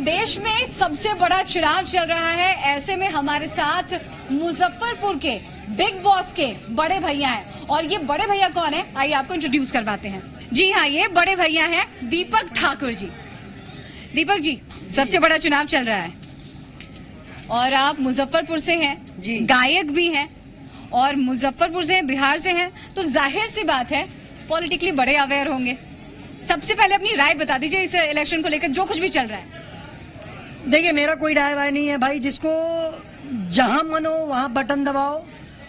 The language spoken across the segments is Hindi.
देश में सबसे बड़ा चुनाव चल रहा है, ऐसे में हमारे साथ मुजफ्फरपुर के बिग बॉस के बड़े भैया हैं। और ये बड़े भैया कौन है, आइए आपको इंट्रोड्यूस करवाते हैं। जी हाँ, ये बड़े भैया हैं दीपक ठाकुर जी। दीपक जी, सबसे बड़ा चुनाव चल रहा है और आप मुजफ्फरपुर से हैं, गायक भी हैं और मुजफ्फरपुर से हैं, बिहार से हैं, तो जाहिर सी बात है पॉलिटिकली बड़े अवेयर होंगे। सबसे पहले अपनी राय बता दीजिए इस इलेक्शन को लेकर, जो कुछ भी चल रहा है। देखिए, मेरा कोई राय वाय नहीं है भाई, जिसको जहां मन हो वहां बटन दबाओ,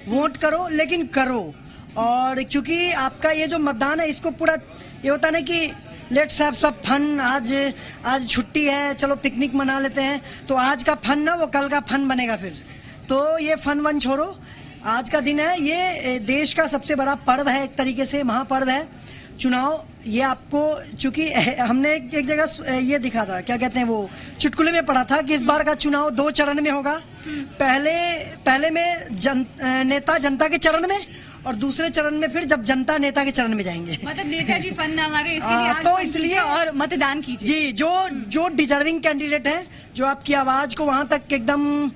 वोट करो, लेकिन करो। और क्योंकि आपका ये जो मतदान है, इसको पूरा ये होता ना कि लेट्स हैव सब फन, आज छुट्टी है, चलो पिकनिक मना लेते हैं, तो आज का फन ना वो कल का फन बनेगा फिर। तो ये फन वन छोड़ो, आज का दिन है, ये देश का सबसे बड़ा पर्व है, एक तरीके से महापर्व है चुनाव। ये आपको, चूंकि हमने एक जगह ये दिखा था, क्या कहते हैं वो, चुटकुले में पढ़ा था कि इस बार का चुनाव 2 चरण में होगा। पहले में नेता जनता के चरण में, और दूसरे चरण में फिर जब जनता नेता के चरण में जाएंगे। मतलब नेताजी फन हमारे, तो इसलिए और मतदान कीजिए जी। जो डिजर्विंग कैंडिडेट है, जो आपकी आवाज को वहां तक एकदम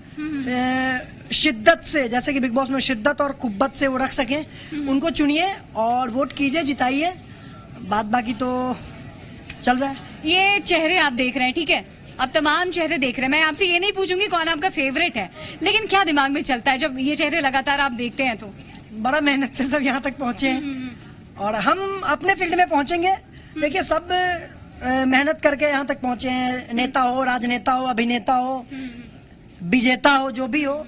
शिद्दत से, जैसे कि बिग बॉस में शिद्दत और कुब्बत से वो रख सके, उनको चुनिए और वोट कीजिए, जिताइए। बात बाकी तो चल रहा है। ये चेहरे आप देख रहे हैं, ठीक है, अब तमाम चेहरे देख रहे हैं। मैं आपसे ये नहीं पूछूंगी कौन आपका फेवरेट है, लेकिन क्या दिमाग में चलता है जब ये चेहरे लगातार आप देखते हैं? तो बड़ा मेहनत से सब यहाँ तक पहुंचे हैं और हम अपने फील्ड में पहुंचेंगे। देखिए, सब मेहनत करके यहाँ तक पहुंचे हैं। नेता हो, राजनेता हो, अभिनेता हो, विजेता हो, जो भी हो,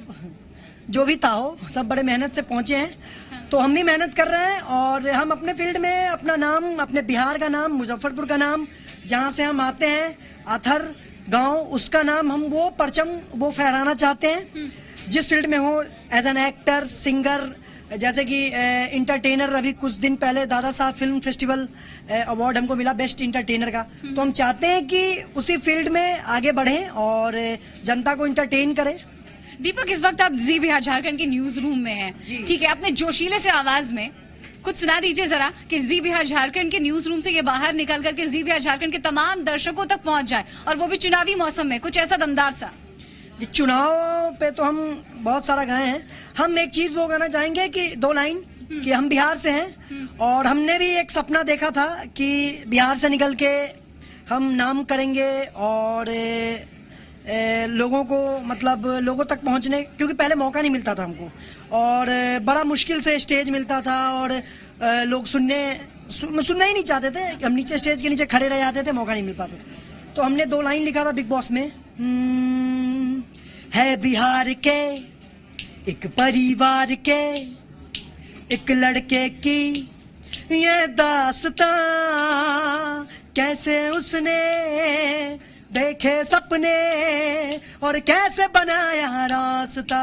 जो भी हो, सब बड़े मेहनत से पहुंचे हैं। तो हम भी मेहनत कर रहे हैं और हम अपने फील्ड में अपना नाम, अपने बिहार का नाम, मुजफ्फरपुर का नाम, जहां से हम आते हैं, आथर गांव, उसका नाम, हम वो परचम वो फहराना चाहते हैं। जिस फील्ड में हो, एज एन एक्टर, सिंगर, जैसे कि इंटरटेनर, अभी कुछ दिन पहले Dada Saheb film festival award हमको मिला बेस्ट इंटरटेनर का। तो हम चाहते हैं कि उसी फील्ड में आगे बढ़ें और जनता को इंटरटेन करें। दीपक, इस वक्त आप जी बिहार झारखंड के न्यूज रूम में हैं, ठीक है, अपने जोशीले से आवाज में कुछ सुना दीजिए जरा, कि जी बिहार झारखंड के न्यूज रूम से ये बाहर निकल करके जी बिहार झारखंड के तमाम दर्शकों तक पहुंच जाए, और वो भी चुनावी मौसम में, कुछ ऐसा दमदार सा। चुनाव पे तो हम बहुत सारा गए हैं। हम एक चीज वो कहना चाहेंगे कि 2 लाइन, कि हम बिहार से हैं और हमने भी एक सपना देखा था कि बिहार से निकल के हम नाम करेंगे और लोगों को, मतलब लोगों तक पहुंचने, क्योंकि पहले मौका नहीं मिलता था हमको और बड़ा मुश्किल से स्टेज मिलता था और लोग सुनना ही नहीं चाहते थे। हम नीचे, स्टेज के नीचे खड़े रह जाते थे, मौका नहीं मिल पाता। तो हमने 2 लाइन लिखा था बिग बॉस में, है बिहार के एक परिवार के एक लड़के की ये दास्तां, कैसे उसने देखे सपने और कैसे बनाया रास्ता।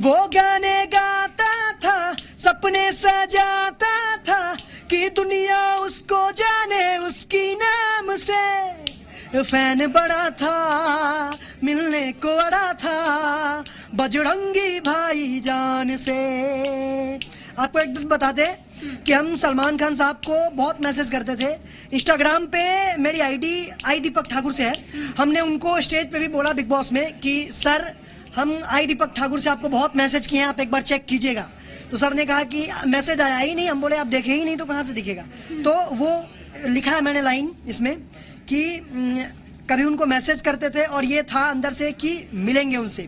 वो गाने गाता था, सपने सजाता था कि दुनिया उसको जाने, उसकी नाम से फैन बड़ा था, मिलने को अड़ा था बजरंगी भाईजान से। आपको एक बात बता दे कि हम सलमान खान साहब को बहुत मैसेज करते थे। इंस्टाग्राम पे मेरी आईडी आई दीपक ठाकुर से है। हमने उनको स्टेज पे भी बोला बिग बॉस में कि सर, हम आई दीपक ठाकुर से आपको बहुत मैसेज किए हैं, आप एक बार चेक कीजिएगा। तो सर ने कहा कि मैसेज आया ही नहीं। हम बोले आप देखे ही नहीं तो कहाँ से दिखेगा। तो वो लिखा है मैंने लाइन इसमें कि कभी उनको मैसेज करते थे और ये था अंदर से कि मिलेंगे उनसे।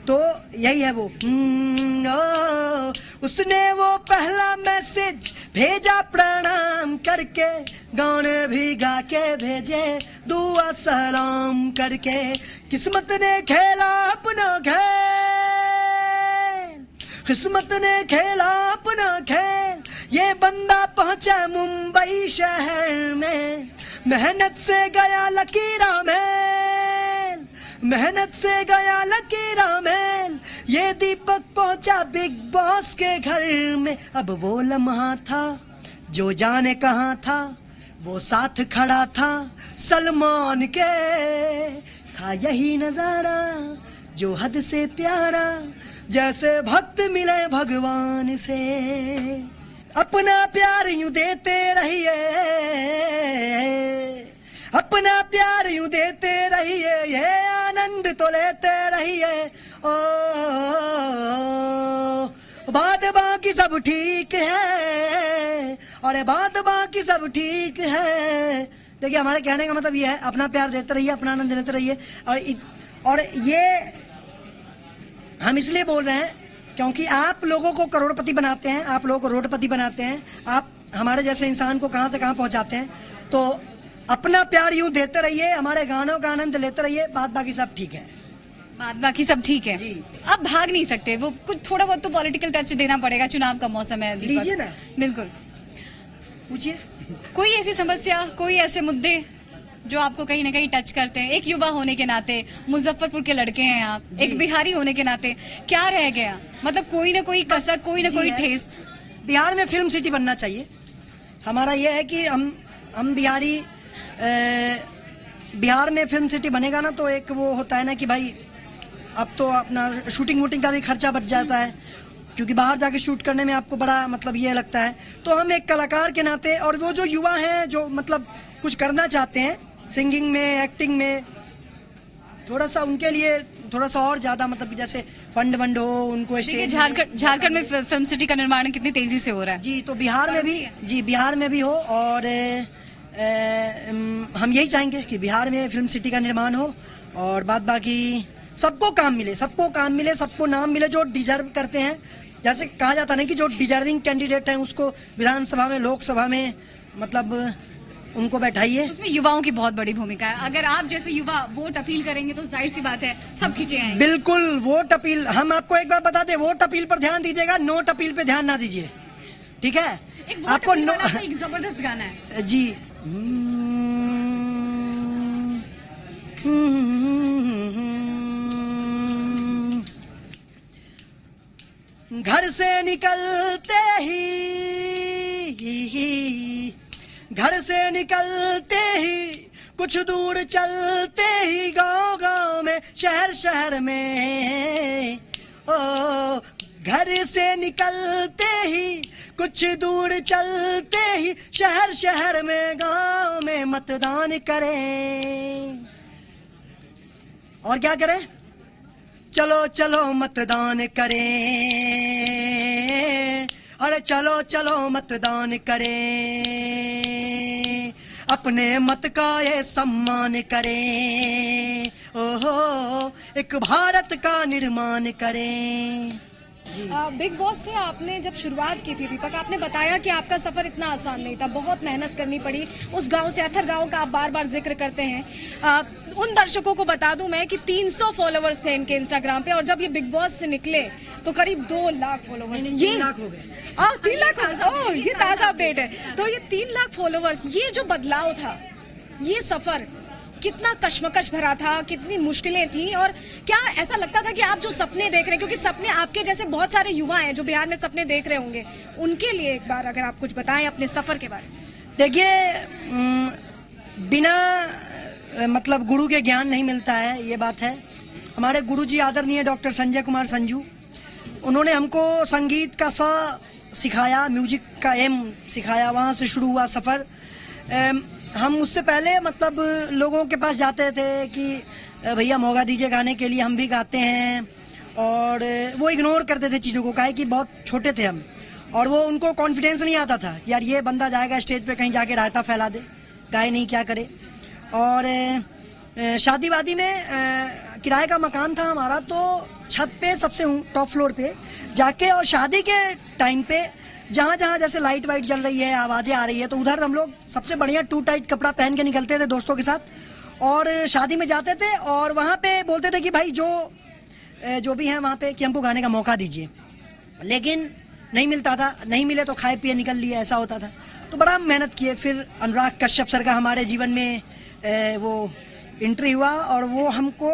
तो यही है वो। उसने वो पहला मैसेज भेजा प्रणाम करके, गाने भी गा के भेजे दुआ सलाम करके। किस्मत ने खेला अपना खेल, किस्मत ने खेला अपना खेल, ये बंदा पहुंचा मुंबई शहर में, मेहनत से गया लकीरा में, मेहनत से गया लकीरा में, ये दीपक पहुंचा बिग बॉस के घर में। अब वो लम्हा था जो जाने कहाँ था, वो साथ खड़ा था सलमान के, था यही नजारा जो हद से प्यारा, जैसे भक्त मिले भगवान से। अपना प्यार यूं देते रहिए, अपना प्यार यूं देते रहिए, ये आनंद तो लेते रहिए। ओ बात बाकी सब ठीक है, अरे बात बाकी सब ठीक है। देखिए हमारे कहने का मतलब ये है, अपना प्यार देते रहिए, अपना आनंद लेते रहिए। और ये हम इसलिए बोल रहे हैं क्योंकि आप लोगों को करोड़पति बनाते हैं, आप लोगों को रोडपति बनाते हैं, आप हमारे जैसे इंसान को कहां से कहां पहुंचाते हैं। तो अपना प्यार यूं देते रहिए, हमारे गानों का आनंद लेते रहिए, बात बाकी सब ठीक है। बात बाकी सब ठीक है जी। अब भाग नहीं सकते, वो कुछ थोड़ा बहुत तो पॉलिटिकल टच देना पड़ेगा, चुनाव का मौसम है दीपक। लीजिए ना। बिल्कुल, पूछिए। कोई ऐसी समस्या, कोई ऐसे मुद्दे जो आपको कहीं ना कहीं टच करते हैं? एक युवा होने के नाते, मुजफ्फरपुर के लड़के हैं आप, एक बिहारी होने के नाते, क्या रह गया? मतलब कोई ना कोई कसक, कोई ना कोई ठेस। बिहार में फिल्म सिटी बनना चाहिए। हमारा यह है कि हम बिहारी, बिहार में फिल्म सिटी बनेगा ना तो एक वो होता है ना कि भाई अब तो अपना शूटिंग वूटिंग का भी खर्चा बच जाता है, क्योंकि बाहर जाके शूट करने में आपको बड़ा मतलब ये लगता है। तो हम एक कलाकार के नाते, और वो जो युवा हैं जो मतलब कुछ करना चाहते हैं सिंगिंग में, एक्टिंग में, थोड़ा सा उनके लिए थोड़ा सा और ज्यादा मतलब जैसे फंड वंड हो उनको। झारखंड में फिल्म सिटी का निर्माण कितनी तेजी से हो रहा है जी, तो बिहार में भी, जी बिहार में भी हो। और हम यही चाहेंगे कि बिहार में फिल्म सिटी का निर्माण हो, और बाद बाकी सबको काम मिले, सबको काम मिले, सबको नाम मिले जो डिजर्व करते हैं। जैसे कहा जाता है कि जो डिजर्विंग कैंडिडेट हैं उसको विधानसभा में, लोकसभा में मतलब उनको बैठाइए। उसमें युवाओं की बहुत बड़ी भूमिका है। अगर आप जैसे युवा वोट अपील करेंगे तो जाहिर सी बात है सब खींचे आएंगे। बिल्कुल, वोट अपील हम आपको एक बार बता दें, वोट अपील पर ध्यान दीजिएगा, नोट अपील पे ध्यान ना दीजिए, ठीक है? आपको एक जबरदस्त गाना है जी। घर से निकलते ही कुछ दूर चलते ही, गांव गांव में, शहर शहर में, ओ घर से निकलते ही कुछ दूर चलते ही, शहर शहर में, गांव में मतदान करें। और क्या करें? चलो चलो मतदान करें, अरे चलो चलो मतदान करें, अपने मत का ये सम्मान करें, ओहो एक भारत का निर्माण करें। बिग बॉस से आपने जब शुरुआत की थी दीपक, आपने बताया कि आपका सफर इतना आसान नहीं था, बहुत मेहनत करनी पड़ी। उस गांव से, अथर गांव का आप बार बार जिक्र करते हैं। उन दर्शकों को बता दूं मैं कि 300 फॉलोवर्स थे इनके इंस्टाग्राम पे, और जब ये बिग बॉस से निकले तो करीब 2 लाख फॉलोवर्स। ये 3 लाख हो गए। 3 लाख, ये ताजा अपडेट है। तो ये 3 लाख फॉलोवर्स, ये जो बदलाव था, ये सफर कितना कश्मकश भरा था, कितनी मुश्किलें थी, और क्या ऐसा लगता था कि आप जो सपने देख रहे हैं, क्योंकि सपने आपके जैसे बहुत सारे युवा हैं जो बिहार में सपने देख रहे होंगे, उनके लिए एक बार अगर आप कुछ बताएं अपने सफर के बारे में। देखिए, बिना मतलब गुरु के ज्ञान नहीं मिलता है, ये बात है। हमारे गुरुजी आदरणीय डॉक्टर संजय कुमार संजू, उन्होंने हमको संगीत का सा सिखाया, म्यूजिक का एम सिखाया, वहाँ से शुरू हुआ सफर। हम उससे पहले मतलब लोगों के पास जाते थे कि भैया मौका दीजिए गाने के लिए, हम भी गाते हैं, और वो इग्नोर करते थे चीज़ों को, काहे कि बहुत छोटे थे हम, और वो उनको कॉन्फिडेंस नहीं आता था कि यार ये बंदा जाएगा स्टेज पे, कहीं जाके रायता फैला दे, गाए नहीं क्या करे। और शादी वादी में किराए का मकान था हमारा, तो छत पे सबसे टॉप फ्लोर पे जाके, और शादी के टाइम पे जहाँ जहाँ जैसे लाइट वाइट जल रही है, आवाजें आ रही है, तो उधर हम लोग सबसे बढ़िया टू टाइट कपड़ा पहन के निकलते थे दोस्तों के साथ, और शादी में जाते थे, और वहाँ पे बोलते थे कि भाई जो भी है वहाँ पे कि हमको गाने का मौका दीजिए, लेकिन नहीं मिलता था। नहीं मिले तो खाए पिए निकल लिए, ऐसा होता था। तो बड़ा मेहनत किए। फिर अनुराग कश्यप सर का हमारे जीवन में वो एंट्री हुआ, और वो हमको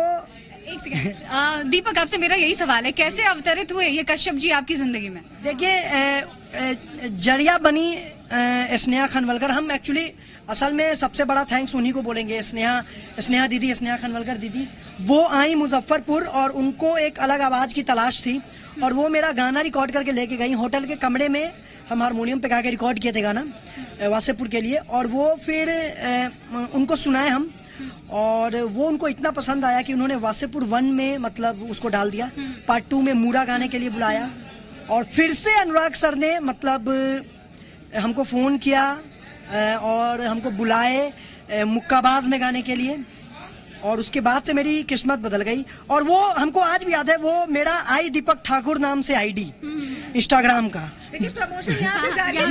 एक सेकंड दीपक, आपसे मेरा यही सवाल है, कैसे अवतरित हुए ये कश्यप जी आपकी जिंदगी में? देखिए, जरिया बनी स्नेहा खनवलकर, हम एक्चुअली असल में सबसे बड़ा थैंक्स उन्हीं को बोलेंगे, स्नेहा दीदी, स्नेहा खनवलकर दीदी। वो आई मुजफ्फरपुर और उनको एक अलग आवाज़ की तलाश थी और वो मेरा गाना रिकॉर्ड करके लेके गई होटल के कमरे में। हम हारमोनियम पे गा के रिकॉर्ड किए थे गाना वासेपुर के लिए, और वो फिर उनको सुनाए हम, और वो उनको इतना पसंद आया कि उन्होंने वासेपुर 1 में मतलब उसको डाल दिया। पार्ट 2 में मूरा गाने के लिए बुलाया, और फिर से अनुराग सर ने मतलब हमको फ़ोन किया और हमको बुलाए मुक्काबाज में गाने के लिए, और उसके बाद से मेरी किस्मत बदल गई। और वो हमको आज भी याद है, वो मेरा आई दीपक ठाकुर नाम से आईडी इंस्टाग्राम का। देखिए प्रमोशन यहाँ पे जारी है।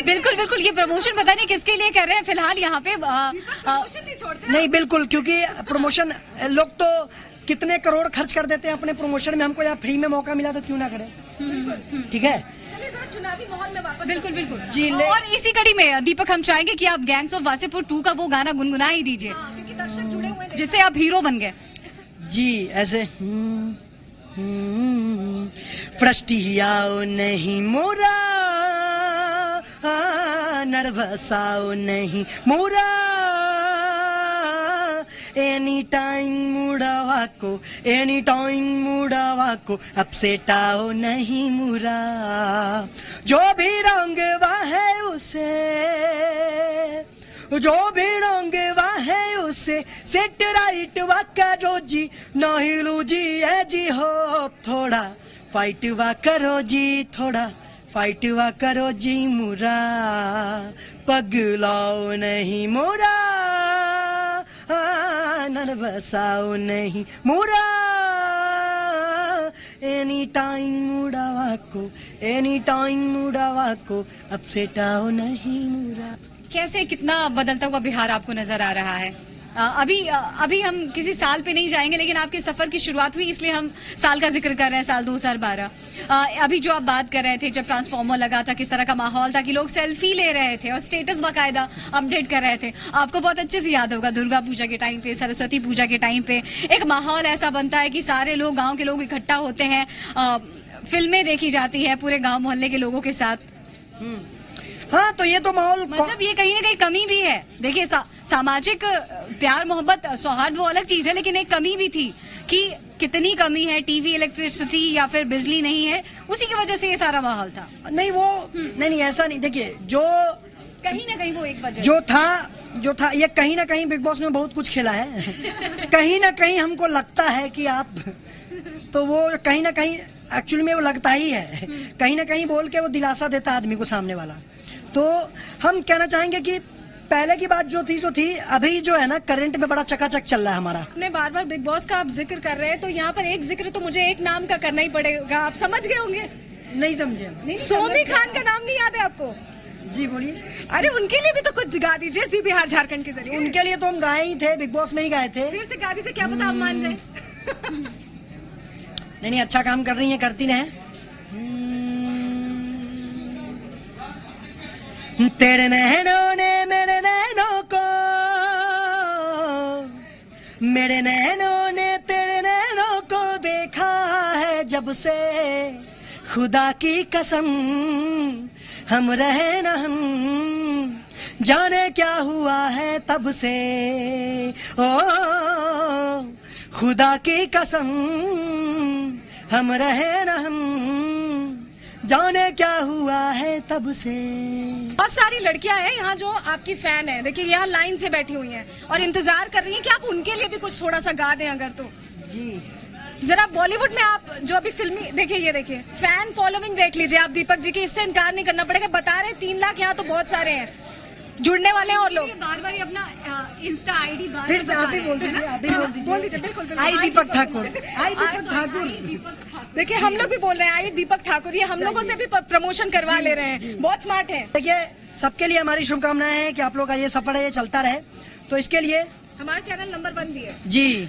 बिल्कुल बिल्कुल, ये प्रमोशन पता नहीं किसके लिए कर रहे हैं फिलहाल यहाँ पे। प्रमोशन नहीं छोड़ते। नहीं बिल्कुल, क्योंकि प्रमोशन लोग तो कितने करोड़ खर्च कर देते हैं अपने प्रमोशन में, हमको यहाँ फ्री में मौका मिला तो क्यों ना करें। ठीक है, चलिए जरा चुनावी माहौल में वापस। बिल्कुल बिल्कुल जी, और इसी कड़ी में दीपक हम चाहेंगे कि आप गैंग्स ऑफ वासेपुर 2 का वो गाना गुनगुना ही दीजिए, क्योंकि दर्शक जुड़े हुए हैं। जिससे आप हीरो बन गए। जी ऐसे फ्रस्टियाओ नहीं मोरा, नर्वसाओ नहीं मोरा, एनी टाइम मुड़ावा को, एनी टाइम मुड़ावा को, अपसेटाओ नहीं मुरा, जो भी रंग है उसे, जो भी रंग है उसे सेट राइट वा करो जी, नहीं लू जी है जी हो, थोड़ा फाइट वा करो जी, थोड़ा फाइट वा करो जी मुरा, पगलाओ नहीं मोरा, नर्वसाओ नहीं मोरा, एनी टाइम मुड़ावा को, एनी टाइम मुड़ावा को, अपसेटाओ नहीं मुरा। कैसे कितना बदलता हुआ बिहार आपको नजर आ रहा है? अभी हम किसी साल पे नहीं जाएंगे, लेकिन आपके सफर की शुरुआत हुई इसलिए हम साल का जिक्र कर रहे हैं, साल 2012। अभी जो आप बात कर रहे थे, जब ट्रांसफॉर्मर लगा था, किस तरह का माहौल था कि लोग सेल्फी ले रहे थे और स्टेटस बाकायदा अपडेट कर रहे थे। आपको बहुत अच्छे से याद होगा, दुर्गा पूजा के टाइम पे, सरस्वती पूजा के टाइम पे एक माहौल ऐसा बनता है कि सारे लोग, गाँव के लोग इकट्ठा होते हैं, फिल्में देखी जाती है पूरे गाँव मोहल्ले के लोगों के साथ। हाँ, तो ये तो माहौल मतलब ये कहीं ना कहीं कमी भी है। देखिए सामाजिक प्यार मोहब्बत सौहार्द वो अलग चीज है, लेकिन एक कमी भी थी कि कितनी कमी है, टीवी, इलेक्ट्रिसिटी या फिर बिजली नहीं है, उसी की वजह से ये सारा माहौल था। नहीं वो नहीं ऐसा नहीं। देखिए जो कहीं ना कहीं वो एक वजह जो था ये कहीं ना कहीं बिग बॉस में बहुत कुछ खेला है। कहीं ना कहीं हमको लगता है कि आप, तो वो कहीं ना कहीं एक्चुअली में वो लगता ही है, कहीं ना कहीं बोल के वो दिलासा देता आदमी को सामने वाला। तो हम कहना चाहेंगे कि पहले की बात जो थी सो थी, अभी जो है ना करंट में बड़ा चकाचक चल रहा है हमारा। आपने बार बार बिग बॉस का आप जिक्र कर रहे हैं, तो यहाँ पर एक जिक्र तो मुझे एक नाम का करना ही पड़ेगा। आप समझ गए होंगे। नहीं समझे? सोमी खान का नाम नहीं याद है आपको? जी बोलिए। अरे उनके लिए भी तो कुछ गा दीजिए, जी बिहार झारखंड के जरिए। उनके लिए तो हम गाए ही थे, बिग बॉस में ही गाए थे। फिर से गा दीजिए, क्या पता आप मान जाए। नहीं अच्छा काम कर रही है, करती रहे। तेरे नैनों ने मेरे नैनों को, मेरे नैनों ने तेरे नैनों को देखा है जब से, खुदा की कसम हम रहे न हम, जाने क्या हुआ है तब से, ओ खुदा की कसम हम रहे न हम, जाने क्या हुआ है तब से। बहुत सारी लड़कियां हैं यहाँ जो आपकी फैन है। देखिए यहाँ लाइन से बैठी हुई हैं और इंतजार कर रही हैं कि आप उनके लिए भी कुछ थोड़ा सा गा दें अगर तो। जी जरा बॉलीवुड में आप जो अभी फिल्मी, देखिए ये देखिए फैन फॉलोइंग देख लीजिए आप दीपक जी की, इससे इनकार नहीं करना पड़ेगा। बता रहे 3 लाख यहाँ तो बहुत सारे हैं जुड़ने वाले हैं। और लोग बार बार अपना इंस्टा आईडी फिर से आप ही बोल दीजिए, आप ही बोल दीजिए। बिल्कुल आई दीपक ठाकुर, आई दीपक ठाकुर। देखिए हम लोग भी बोल रहे हैं आई दीपक ठाकुर, ये हम लोगों से भी प्रमोशन करवा ले रहे हैं। बहुत स्मार्ट है। देखिए सबके लिए हमारी शुभकामनाएं हैं कि आप लोग का ये सफर है ये चलता रहे। तो इसके लिए हमारा चैनल नंबर 1 भी है जी।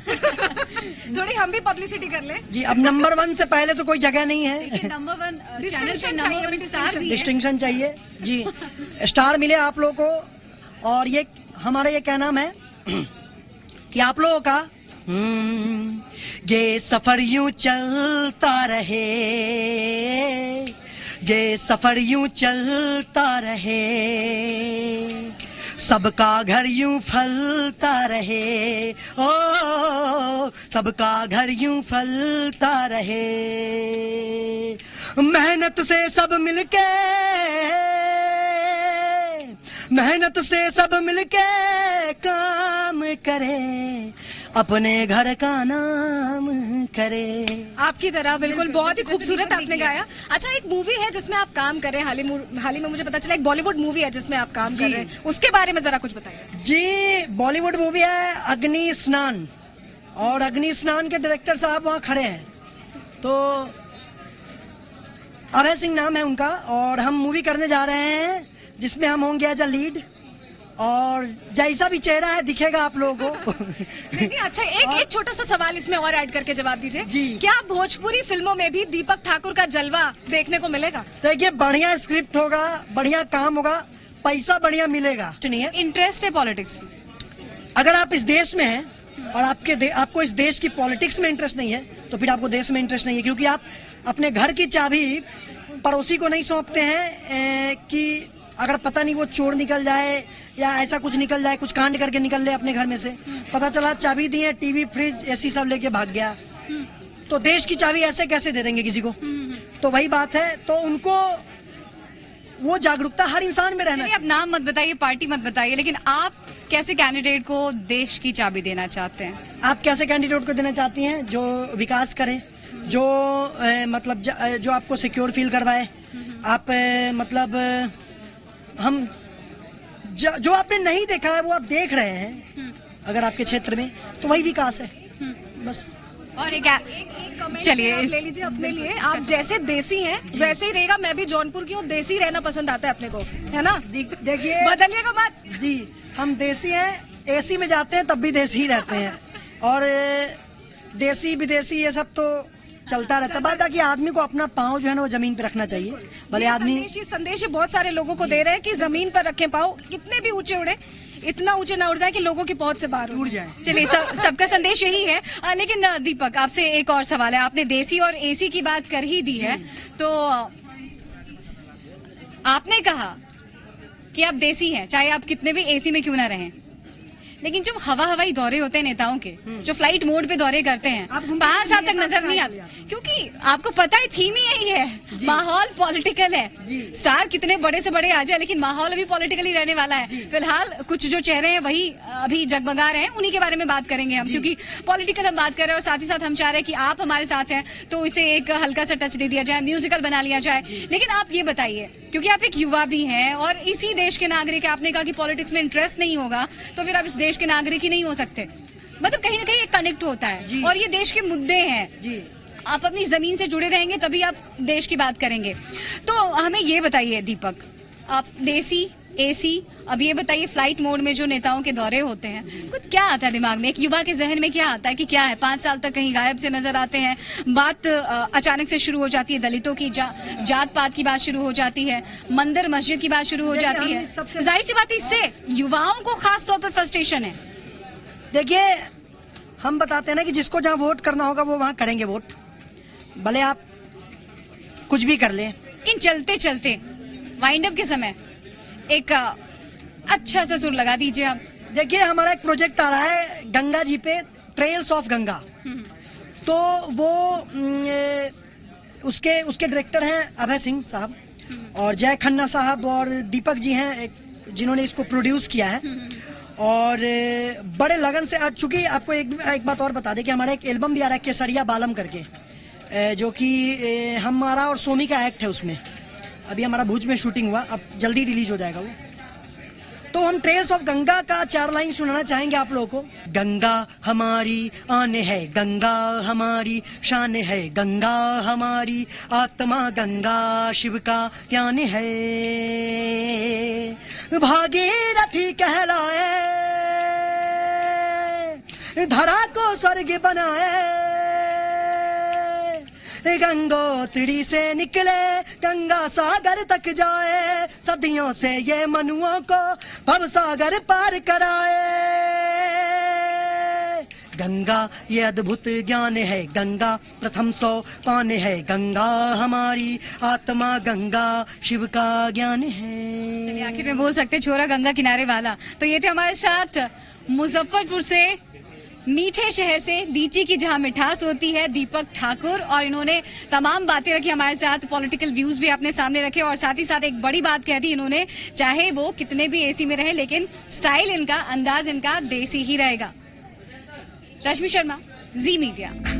थोड़ी हम भी पब्लिसिटी कर लें जी। अब नंबर 1 से पहले तो कोई जगह नहीं है। नंबर 1 चैनल पे नंबर 1 स्टार भी है। डिस्टिंक्शन चाहिए जी, स्टार मिले आप लोगों को। और ये हमारा ये क्या नाम है कि आप लोगों का ये सफर यूं चलता रहे, ये सफर यूं चलता रहे, सबका घर यूं फलता रहे, ओ सबका घर यूं फलता रहे, मेहनत से सब मिलके, मेहनत से सब मिलके काम करे, अपने घर का नाम करे। आपकी तरह बिल्कुल, बहुत ही खूबसूरत आपने गाया। अच्छा, एक मूवी है जिसमें आप काम कर रहे हैं, हाल ही में मुझे पता चला एक बॉलीवुड मूवी है जिसमें आप काम कर रहे हैं, उसके बारे में जरा कुछ बताइए। जी, बॉलीवुड मूवी है अग्नि स्नान, और अग्नि स्नान के डायरेक्टर साहब वहाँ खड़े हैं, तो अभय सिंह नाम है उनका, और हम मूवी करने जा रहे हैं जिसमें हम होंगे एज अ लीड, और जैसा भी चेहरा है दिखेगा आप लोगों को। नहीं, अच्छा, एक छोटा सा सवाल इसमें और ऐड करके जवाब दीजिए। जी। क्या भोजपुरी फिल्मों में भी दीपक ठाकुर का जलवा देखने को मिलेगा? देखिए, बढ़िया स्क्रिप्ट होगा, बढ़िया काम होगा, पैसा बढ़िया मिलेगा। नहीं है, इंटरेस्ट है पॉलिटिक्स? अगर आप इस देश में हैं और आपको इस देश की पॉलिटिक्स में इंटरेस्ट नहीं है, तो फिर आपको देश में इंटरेस्ट नहीं है, क्योंकि आप अपने घर की चाबी पड़ोसी को नहीं सौंपते हैं कि अगर पता नहीं वो चोर निकल जाए या ऐसा कुछ निकल जाए, कुछ कांड करके निकल ले अपने घर में से, पता चला चाबी दी है, टीवी फ्रिज एसी सब लेके भाग गया, तो देश की चाबी ऐसे कैसे दे देंगे किसी को? तो वही बात है, तो उनको वो जागरूकता हर इंसान में रहना। अब नाम मत बताइए, पार्टी मत बताइए, लेकिन आप कैसे कैंडिडेट को देश की चाबी देना चाहते हैं? आप कैसे कैंडिडेट को देना चाहती हैं? जो विकास करे, जो मतलब जो आपको सिक्योर फील करवाए, आप मतलब हम जो आपने नहीं देखा है वो आप देख रहे हैं अगर आपके क्षेत्र में, तो वही विकास है बस। और एक कमेंट चलिए ले लीजिए अपने लिए। आप जैसे देसी हैं वैसे ही रहेगा, मैं भी जौनपुर की हूँ, देसी रहना पसंद आता है अपने को, है ना? देखिए, बदलिएगा मत जी, हम देसी हैं, एसी में जाते हैं तब भी देसी ही रहते हैं, और देसी विदेशी ये सब तो चलता रहता है। बाकी आदमी को अपना पाँव जो है ना वो जमीन पे रखना चाहिए, भले आदमी। संदेश बहुत सारे लोगों को दे रहे हैं कि जमीन पर रखें पाँव, कितने भी ऊंचे उड़े, इतना ऊंचे ना उड़ जाए कि लोगों की पहुंच से बाहर उड़ जाए। चलिए, सबका संदेश यही है। लेकिन दीपक, आपसे एक और सवाल है। आपने देसी और एसी की बात कर ही दी है, तो आपने कहा कि आप देसी हैं, चाहे आप कितने भी एसी में क्यों ना रहें, लेकिन जब हवाई दौरे होते हैं नेताओं के, जो फ्लाइट मोड पे दौरे करते हैं, 5 साल तक नजर नहीं आते, क्योंकि आपको पता है थीम ही यही है, माहौल पॉलिटिकल है। स्टार कितने बड़े से बड़े आ जाए, लेकिन माहौल अभी पॉलिटिकल ही रहने वाला है। फिलहाल कुछ जो चेहरे हैं वही अभी जगमगा रहे हैं, उन्हीं के बारे में बात करेंगे हम, क्योंकि पॉलिटिकल हम बात कर रहे हैं, और साथ ही साथ हम चाह रहे हैं कि आप हमारे साथ हैं तो इसे एक हल्का सा टच दे दिया जाए, म्यूजिकल बना लिया जाए। लेकिन आप ये बताइए, क्योंकि आप एक युवा भी हैं और इसी देश के नागरिक, आपने कहा कि पॉलिटिक्स में इंटरेस्ट नहीं होगा, तो फिर आप इस देश के नागरिक ही नहीं हो सकते। मतलब कहीं ना कहीं एक कनेक्ट होता है, और ये देश के मुद्दे हैं जी। आप अपनी जमीन से जुड़े रहेंगे तभी आप देश की बात करेंगे। तो हमें ये बताइए दीपक, आप देसी, एसी, अब ये बताइए फ्लाइट मोड में जो नेताओं के दौरे होते हैं, कुछ क्या आता है दिमाग में, एक युवा के जहन में क्या आता है कि क्या है? 5 साल तक कहीं गायब से नजर आते हैं, बात अचानक से शुरू हो जाती है, दलितों की जात पात की बात शुरू हो जाती है, मंदिर मस्जिद की बात शुरू हो जाती है। जाहिर सी बात है, इससे युवाओं को खास तौर पर फ्रस्ट्रेशन है। देखिए, हम बताते हैं ना कि जिसको जहाँ वोट करना होगा वो वहाँ करेंगे वोट, भले आप कुछ भी कर लें। लेकिन चलते चलते वाइंड अप के समय एक अच्छा सा सुर लगा दीजिए आप। देखिए, हमारा एक प्रोजेक्ट आ रहा है गंगा जी पे, ट्रेल्स ऑफ गंगा, तो वो उसके डायरेक्टर हैं अभय सिंह साहब, और जय खन्ना साहब और दीपक जी हैं जिन्होंने इसको प्रोड्यूस किया है, और बड़े लगन से। आज चूंकि आपको एक बात और बता दें कि हमारा एक एल्बम भी आ रहा है केसरिया बालम करके, जो कि हमारा और सोमी का एक्ट है उसमें। अभी हमारा भुज में शूटिंग हुआ, अब जल्दी रिलीज हो जाएगा वो। तो हम ट्रेल्स ऑफ गंगा का 4 लाइन सुनाना चाहेंगे आप लोगों को। गंगा हमारी आन है, गंगा हमारी शान है, गंगा हमारी आत्मा, गंगा शिव का ज्ञान है, भागीरथी कहलाए, धरा को स्वर्ग बनाए, गंगोत्री से निकले गंगा सागर तक जाए, सदियों से ये मनुओं को भव सागर पार कराए, गंगा ये अद्भुत ज्ञान है, गंगा प्रथम सोपान है, गंगा हमारी आत्मा, गंगा शिव का ज्ञान है। आखिर में बोल सकते छोरा गंगा किनारे वाला। तो ये थे हमारे साथ मुजफ्फरपुर से, मीठे शहर से, लीची की जहां मिठास होती है, दीपक ठाकुर। और इन्होंने तमाम बातें रखी हमारे साथ, पॉलिटिकल व्यूज भी अपने सामने रखे और साथ ही साथ एक बड़ी बात कह दी इन्होंने, चाहे वो कितने भी एसी में रहे लेकिन स्टाइल इनका, अंदाज इनका देसी ही रहेगा। रश्मि शर्मा, जी मीडिया।